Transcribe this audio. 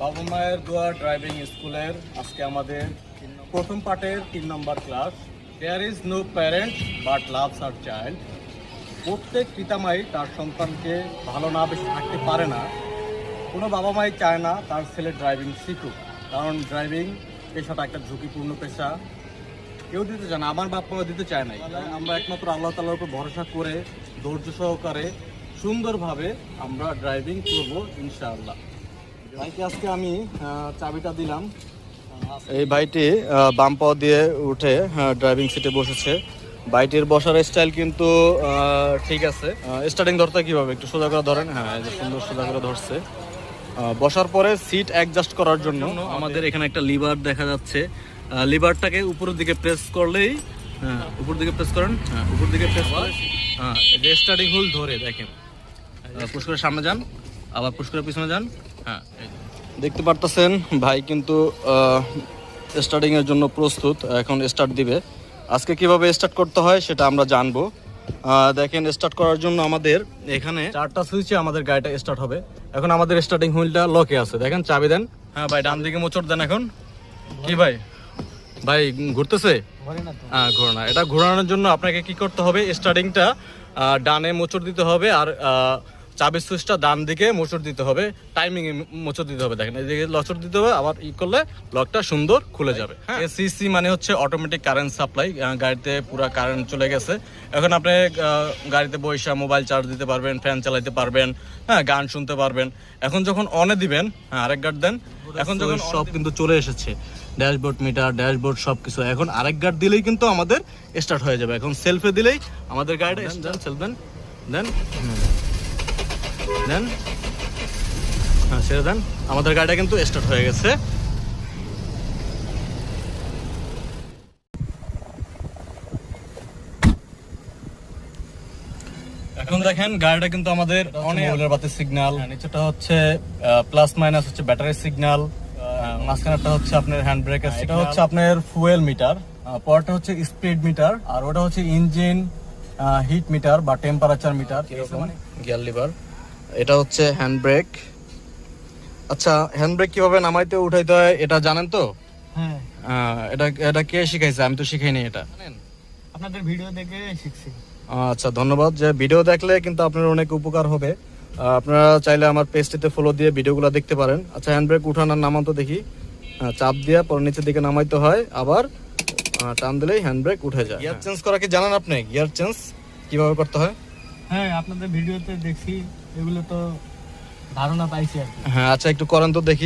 বাবা মায়ের দোয়া ড্রাইভিং স্কুলের আজকে আমাদের প্রথম পার্টের 3 নম্বর class. There is no parent but loves their child. প্রত্যেক পিতামাই তার সন্তানকে ভালো না বেশি থাকতে পারে না। কোনো বাবা মাই চায় না তার ছেলে ড্রাইভিং শিখুক, কারণ ড্রাইভিং পেশাটা একটা ঝুঁকিপূর্ণ পেশা। কেউ দিতে চায় না, আমার বাপ মা দিতে চায় না। আমরা একমাত্র আল্লাহ তাআলার উপর ভরসা করে ধৈর্য সহকারে সুন্দরভাবে আমরা ড্রাইভিং করব ইনশাআল্লাহ। ভাইকে আজকে আমি চাবিটা দিলাম। এই ভাইটি বাম পাও দিয়ে উঠে ড্রাইভিং সিটে বসেছে। বাইটির বসার স্টাইল কিন্তু ঠিক আছে। স্টার্টিং ধরতে কিভাবে একটু সোজা করে ধরেন। হ্যাঁ, এই যে সুন্দর সোজা করে ধরছে। বসার পরে সিট অ্যাডজাস্ট করার জন্য আমাদের এখানে একটা লিভার দেখা যাচ্ছে। লিভারটাকে উপরের দিকে প্রেস করলেই, হ্যাঁ উপর দিকে প্রেস করেন, হ্যাঁ উপর দিকে প্রেস করে, হ্যাঁ এই যে স্টার্টিং হুইল ধরে দেখেন, পুশ করে সামনে যান, আবার পুশ করে পিছনে যান। হ্যাঁ দেখতে পারতেছেন ভাই কিন্তু স্টার্টিং এর জন্য প্রস্তুত। এখন স্টার্ট দিবে। আজকে কিভাবে স্টার্ট করতে হয় সেটা আমরা জানবো। দেখেন, স্টার্ট করার জন্য আমাদের এখানে 4টা সুইচে আমাদের গাড়িটা স্টার্ট হবে। এখন আমাদের স্টার্টিং হুইলটা লকে আছে, দেখেন চাবি দেন। হ্যাঁ ভাই, ডান দিকে মোচড় দেন। এখন কি ভাই ভাই ঘুরতেছে? হ্যাঁ ঘোরে না। এটা ঘোরানোর জন্য আপনাকে কি করতে হবে, স্টার্টিংটা ডানে মোচড় দিতে হবে, আর চাবির সুইচটা ডান দিকে মোচড় দিতে হবে, টাইমিং এ মোচড় দিতে হবে। দেখেন এদিকে লচড় দিতে হবে, আবার করলে লকটা সুন্দর খুলে যাবে। হ্যাঁ, এসিসি মানে হচ্ছে অটোমেটিক কারেন্ট সাপ্লাই। গাড়িতে পুরো কারেন্ট চলে গেছে। এখন আপনি গাড়িতে বসে মোবাইল চার্জ দিতে পারবেন, ফ্যান চালাতে পারবেন, হ্যাঁ গান শুনতে পারবেন। এখন যখন অনে দিবেন, হ্যাঁ আরেক গার্ড দেন। এখন যখন সব কিন্তু চলে এসেছে, ড্যাশবোর্ড, মিটার, ড্যাশবোর্ড সবকিছু। এখন আরেক গার্ড দিলেই কিন্তু আমাদের স্টার্ট হয়ে যাবে। এখন সেলফে দিলেই আমাদের গাড়িটা সেলফ দেন, দেন, হ্যাঁ ছেড়ে দেন। আমাদের গাড়িটা কিন্তু স্টার্ট হয়ে গেছে। এখন দেখেন গাড়িটা কিন্তু আমাদের অনেক বাতির সিগন্যাল, নিচেটা হচ্ছে প্লাস মাইনাস হচ্ছে ব্যাটারির সিগন্যাল, মাঝখানেরটা হচ্ছে আপনার হ্যান্ড ব্রেকের, এটা হচ্ছে আপনার ফুয়েল মিটার, পরটা হচ্ছে স্পিড মিটার, আর ওটা হচ্ছে ইঞ্জিন হিট মিটার বা টেম্পারেচার মিটার। গিয়ার লিভার, এটা হচ্ছে হ্যান্ড ব্রেক। আচ্ছা, হ্যান্ড ব্রেক কিভাবে নামাইতে উঠাইতে হয় এটা জানেন তো? হ্যাঁ, এটা কে শিখাইছে? আমি তো শিখাইনি এটা। আপনাদের ভিডিও দেখে শিখছি। আচ্ছা, ধন্যবাদ। যে ভিডিও দেখলে কিন্তু আপনার অনেক উপকার হবে। আপনারা চাইলে আমার পেজটিতে ফলো দিয়ে ভিডিওগুলো দেখতে পারেন। আচ্ছা, হ্যান্ড ব্রেক উঠান আর নামান তো দেখি। চাপ দিয়ে পরে নিচের দিকে নামাইতে হয়, আবার টান দিলেই হ্যান্ড ব্রেক উঠে যায়। গিয়ার চেঞ্জ করা কি জানেন আপনি? গিয়ার চেঞ্জ কিভাবে করতে হয়? হ্যাঁ, আপনাদের ভিডিওতে দেখছি, এগুলো তো ধারণা পাইছি আর কি। হ্যাঁ, আচ্ছা একটু করেন তো দেখি।